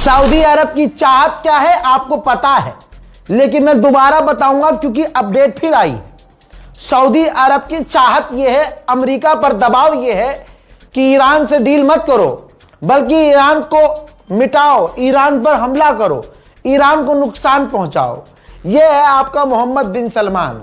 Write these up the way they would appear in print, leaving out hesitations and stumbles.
Saudi अरब की चाहत क्या है आपको पता है, लेकिन मैं दोबारा बताऊंगा क्योंकि अपडेट फिर आई। सऊदी अरब की चाहत यह है, अमेरिका पर दबाव यह है कि ईरान से डील मत करो, बल्कि ईरान को मिटाओ, ईरान पर हमला करो, ईरान को नुकसान पहुंचाओ। यह है आपका मोहम्मद बिन सलमान।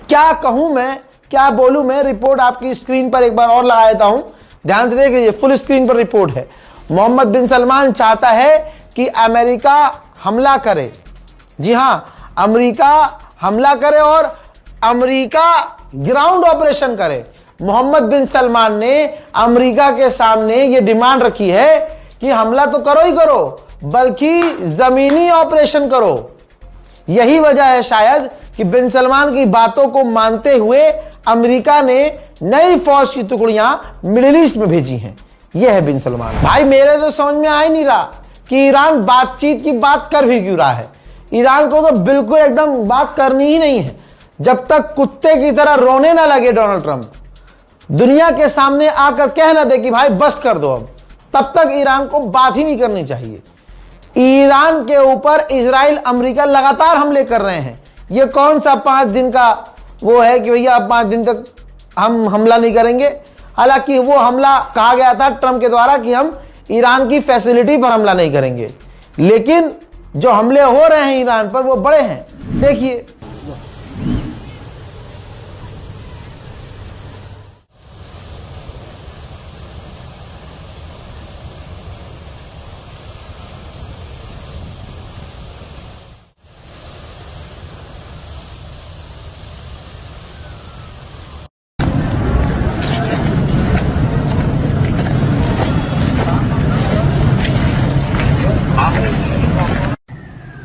क्या कहूं मैं, क्या बोलूं मैं, रिपोर्ट आपकी स्क्रीन पर एक बार और लगा देता हूं, ध्यान से देख लीजिए, फुल स्क्रीन पर रिपोर्ट है। मोहम्मद बिन सलमान चाहता है कि अमेरिका हमला करे। जी हां, अमेरिका हमला करे और अमेरिका ग्राउंड ऑपरेशन करे। मोहम्मद बिन सलमान ने अमेरिका के सामने यह डिमांड रखी है कि हमला तो करो ही करो, बल्कि जमीनी ऑपरेशन करो। यही वजह है शायद कि बिन सलमान की बातों को मानते हुए अमेरिका ने नई फौज की टुकड़ियां मिडिल ईस्ट में भेजी हैं। यह है बिन सलमान। भाई मेरे तो समझ में आ ही नहीं रहा कि ईरान बातचीत की बात कर भी क्यों रहा है। ईरान को तो बिल्कुल एकदम बात करनी ही नहीं है। जब तक कुत्ते की तरह रोने ना लगे डोनाल्ड ट्रंप, दुनिया के सामने आकर कह ना दे कि भाई बस कर दो अब, तब तक ईरान को बात ही नहीं करनी चाहिए। ईरान के ऊपर इजराइल अमेरिका लगातार हमले कर रहे हैं। यह कौन सा 5 दिन का वो है कि भैया अब 5 दिन तक हम हमला नहीं करेंगे। हालांकि वो हमला कहा गया था ट्रंप के द्वारा कि हम ईरान की फैसिलिटी पर हमला नहीं करेंगे, लेकिन जो हमले हो रहे हैं ईरान पर वो बड़े हैं। देखिए,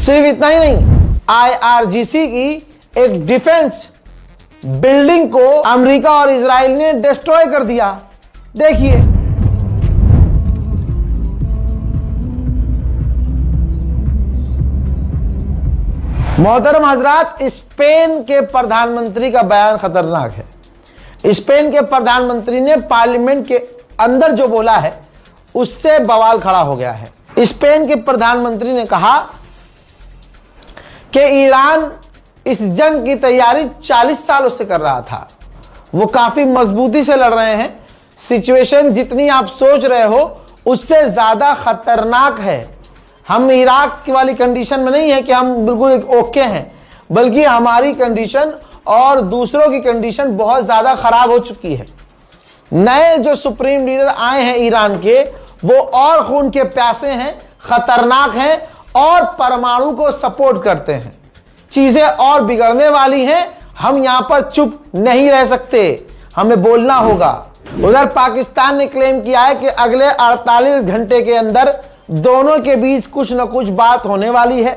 सिर्फ इतना ही नहीं, आईआरजीसी की एक डिफेंस बिल्डिंग को अमेरिका और इजराइल ने डिस्ट्रॉय कर दिया। देखिए, मोहतरम हजरात, स्पेन के प्रधानमंत्री का बयान खतरनाक है। स्पेन के प्रधानमंत्री ने पार्लियामेंट के अंदर जो बोला है उससे बवाल खड़ा हो गया है। स्पेन के प्रधानमंत्री ने कहा कि ईरान इस जंग की तैयारी 40 सालों से कर रहा था, वो काफी मजबूती से लड़ रहे हैं। सिचुएशन जितनी आप सोच रहे हो उससे ज्यादा खतरनाक है। हम इराक की वाली कंडीशन में नहीं है कि हम बिल्कुल ओके हैं, बल्कि हमारी कंडीशन और दूसरों की कंडीशन बहुत ज्यादा खराब हो चुकी है। नए जो सुप्रीम लीडर आए हैं ईरान के, वो और खून के प्यासे हैं, खतरनाक हैं और परमाणु को सपोर्ट करते हैं। चीजें और बिगड़ने वाली हैं। हम यहां पर चुप नहीं रह सकते, हमें बोलना होगा। उधर पाकिस्तान ने क्लेम किया है कि अगले 48 घंटे के अंदर दोनों के बीच कुछ न कुछ बात होने वाली है,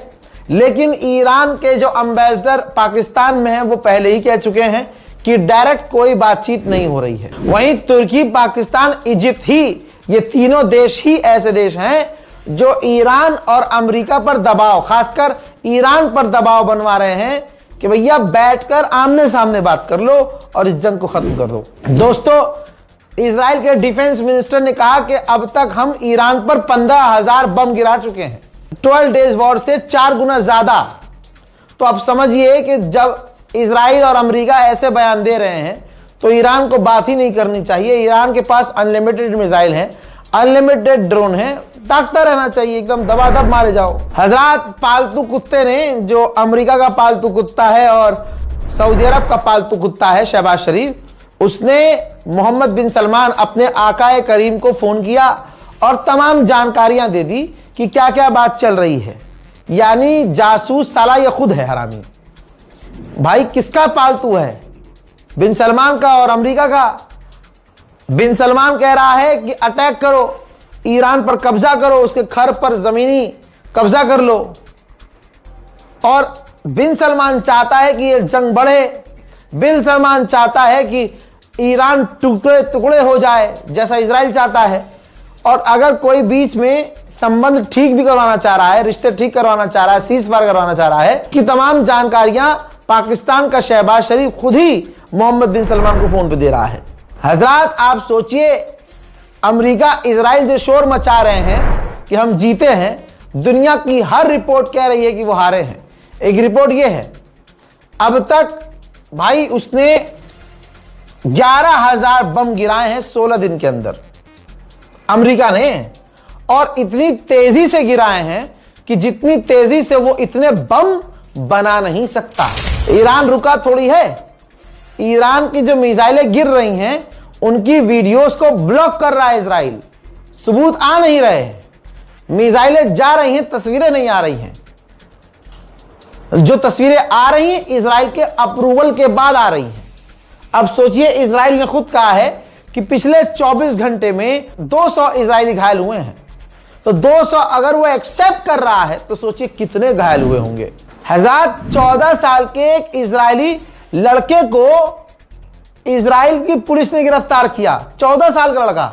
लेकिन ईरान के जो एम्बेसडर पाकिस्तान में हैं वो पहले ही कह चुके हैं कि डायरेक्ट कोई बातचीत नहीं हो रही है। वहीं तुर्की, पाकिस्तान, इजिप्ट ही, ये तीनों देश ही ऐसे देश हैं जो ईरान और अमेरिका पर दबाव, खासकर ईरान पर दबाव बनवा रहे हैं कि भैया बैठकर आमने सामने बात कर लो और इस जंग को खत्म कर दो। दोस्तों, इजराइल के डिफेंस मिनिस्टर ने कहा कि अब तक हम ईरान पर 15,000 बम गिरा चुके हैं, 12 डेज वॉर से 4 गुना ज्यादा। तो अब समझिए कि जब इजराइल और अमेरिका ऐसे बयान दे रहे हैं तो ईरान को बात ही नहीं करनी चाहिए। ईरान के पास अनलिमिटेड मिसाइल हैं, अनलिमिटेड ड्रोन है, ताकता रहना चाहिए, एकदम दबादब मारे जाओ। हजरात, पालतू कुत्ते ने, जो अमेरिका का पालतू कुत्ता है और सऊदी अरब का पालतू कुत्ता है शहबाज शरीफ, उसने मोहम्मद बिन सलमान अपने आकाए करीम को फोन किया और तमाम जानकारियां दे दी कि क्या क्या बात चल रही है। यानी जासूस साला ये खुद है हरामी। भाई किसका पालतू है? बिन सलमान का और अमेरिका का। बिन सलमान कह रहा है कि अटैक करो, ईरान पर कब्जा करो, उसके घर पर जमीनी कब्जा कर लो। और बिन सलमान चाहता है कि ये जंग बढ़े। बिन सलमान चाहता है कि ईरान टुकड़े टुकड़े हो जाए, जैसा इजराइल चाहता है। और अगर कोई बीच में संबंध ठीक भी करवाना चाह रहा है, रिश्ते ठीक करवाना चाह रहा है, सीज फायर करवाना चाह रहा है, कि तमाम जानकारियां पाकिस्तान का शहबाज शरीफ खुद ही मोहम्मद बिन सलमान को फोन पे दे रहा है। हजरात, आप सोचिए, अमेरिका इजराइल जो शोर मचा रहे हैं कि हम जीते हैं, दुनिया की हर रिपोर्ट कह रही है कि वो हारे हैं। एक रिपोर्ट ये है, अब तक भाई उसने 11,000 बम गिराए हैं 16 दिन के अंदर, अमेरिका ने। और इतनी तेजी से गिराए हैं कि जितनी तेजी से वो इतने बम बना नहीं सकता। ईरान रुका थोड़ी है। ईरान की जो मिसाइलें गिर रही हैं, उनकी वीडियोस को ब्लॉक कर रहा है इजराइल। सबूत आ नहीं रहे, मिसाइलें जा रही हैं, तस्वीरें नहीं आ रही हैं। जो तस्वीरें आ रही हैं इजराइल के अप्रूवल के बाद आ रही हैं। अब सोचिए, इजराइल ने खुद कहा है कि पिछले 24 घंटे में 200 इजरायली घायल हुए हैं। तो 200 अगर वो एक्सेप्ट कर रहा है तो सोचिए कितने घायल हुए होंगे। हजार 14 साल के एक इजरायली लड़के को इजराइल की पुलिस ने गिरफ्तार किया। 14 साल का लड़का।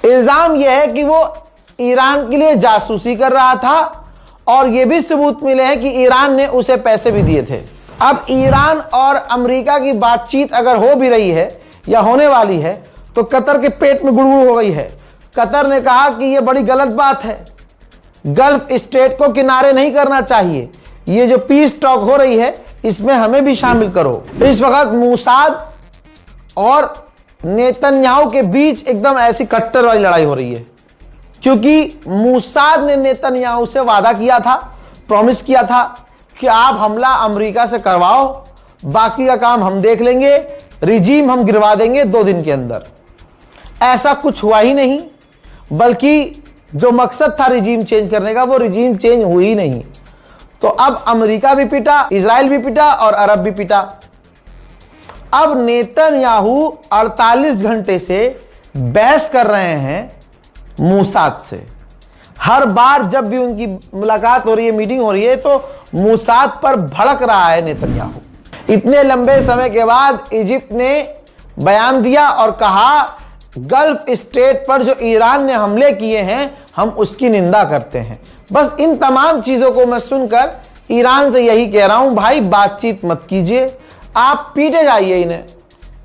इल्जाम यह है कि वो ईरान के लिए जासूसी कर रहा था और यह भी सबूत मिले हैं कि ईरान ने उसे पैसे भी दिए थे। अब ईरान और अमेरिका की बातचीत अगर हो भी रही है या होने वाली है तो कतर के पेट में गुड़गुड़ हो गई है। कतर ने कहा कि यह बड़ी गलत बात है, गल्फ स्टेट को किनारे नहीं करना चाहिए, ये जो पीस टॉक हो रही है इसमें हमें भी शामिल करो। इस वक्त मूसाद और नेतन्याहू के बीच एकदम ऐसी कट्टर वाली लड़ाई हो रही है, क्योंकि मूसाद ने नेतन्याहू से वादा किया था, प्रॉमिस किया था कि आप हमला अमेरिका से करवाओ, बाकी का काम हम देख लेंगे, रिजीम हम गिरवा देंगे 2 दिन के अंदर। ऐसा कुछ हुआ ही नहीं, बल्कि जो मकसद था रिजीम चेंज करने का वो रिजीम चेंज हुई ही नहीं। तो अब अमेरिका भी पिटा, इजराइल भी पिटा और अरब भी पिटा। अब नेतन्याहू 48 घंटे से बहस कर रहे हैं मूसाद से। हर बार जब भी उनकी मुलाकात हो रही है, मीटिंग हो रही है, तो मूसाद पर भड़क रहा है नेतन्याहू। इतने लंबे समय के बाद इजिप्ट ने बयान दिया और कहा गल्फ स्टेट पर जो ईरान ने हमले किए हैं हम उसकी निंदा करते हैं। बस इन तमाम चीजों को मैं सुनकर ईरान से यही कह रहा हूं, भाई बातचीत मत कीजिए, आप पीटे जाइए इन्हें,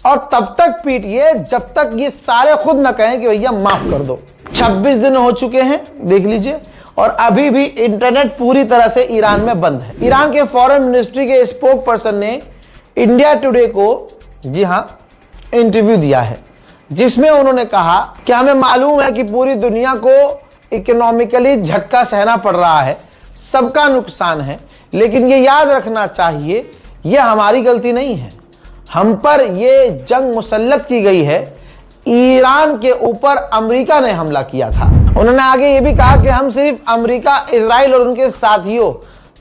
और तब तक पीटिए जब तक ये सारे खुद न कहें कि भैया माफ कर दो। 26 दिन हो चुके हैं, देख लीजिए, और अभी भी इंटरनेट पूरी तरह से ईरान में बंद है। ईरान के फॉरेन मिनिस्ट्री के स्पोक पर्सन ने इंडिया टुडे को, जी हां, इंटरव्यू दिया है, जिसमें उन्होंने कहा कि हमें मालूम है कि पूरी दुनिया को इकोनॉमिकली झटका सहना पड़ रहा है, सबका नुकसान है, लेकिन ये याद रखना चाहिए ये हमारी गलती नहीं है, हम पर ये जंग मुसल्लत की गई है, ईरान के ऊपर अमेरिका ने हमला किया था। उन्होंने आगे ये भी कहा कि हम सिर्फ अमेरिका, इजराइल और उनके साथियों,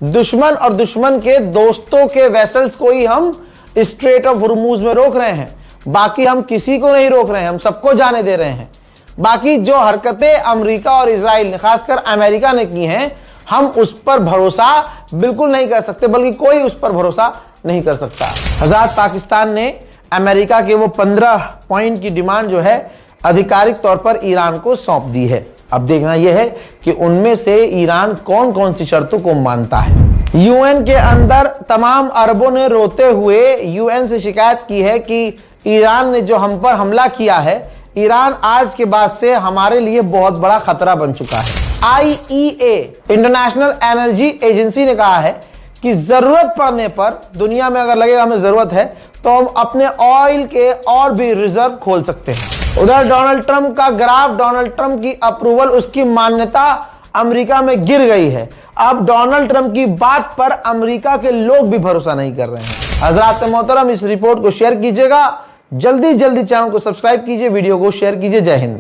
दुश्मन और दुश्मन के दोस्तों के वेसल्स को ही हम स्ट्रेट ऑफ हुर्मुज में रोक रहे हैं, बाकी हम किसी को नहीं रोक रहे हैं, हम सबको जाने दे रहे हैं। बाकी जो हरकतें अमेरिका और इजराइल ने, खासकर अमेरिका ने की हैं, हम उस पर भरोसा बिल्कुल नहीं कर सकते, बल्कि कोई उस पर भरोसा नहीं कर सकता। हज़ार पाकिस्तान ने अमेरिका के वो 15 पॉइंट की डिमांड जो है आधिकारिक तौर पर ईरान को सौंप दी है। अब देखना यह है कि उनमें से ईरान कौन कौन सी शर्तों को मानता है। यूएन के अंदर तमाम अरबों ने रोते हुए यूएन से शिकायत की है कि ईरान ने जो हम पर हमला किया है, ईरान आज के बाद से हमारे लिए बहुत बड़ा खतरा बन चुका है। IEA, इंटरनेशनल एनर्जी एजेंसी, ने कहा है कि जरूरत पड़ने पर, दुनिया में अगर लगेगा हमें जरूरत है, तो तो हम अपने ऑयल के और भी रिजर्व खोल सकते हैं। उधर डोनाल्ड ट्रंप का ग्राफ, डोनाल्ड ट्रंप की अप्रूवल, उसकी मान्यता अमेरिका में गिर गई है। अब डोनाल्ड ट्रंप की बात पर अमेरिका के लोग भी भरोसा नहीं कर रहे हैं। हजरात मोहतरम, इस रिपोर्ट को शेयर कीजिएगा, जल्दी जल्दी चैनल को सब्सक्राइब कीजिए, वीडियो को शेयर कीजिए। जय हिंद।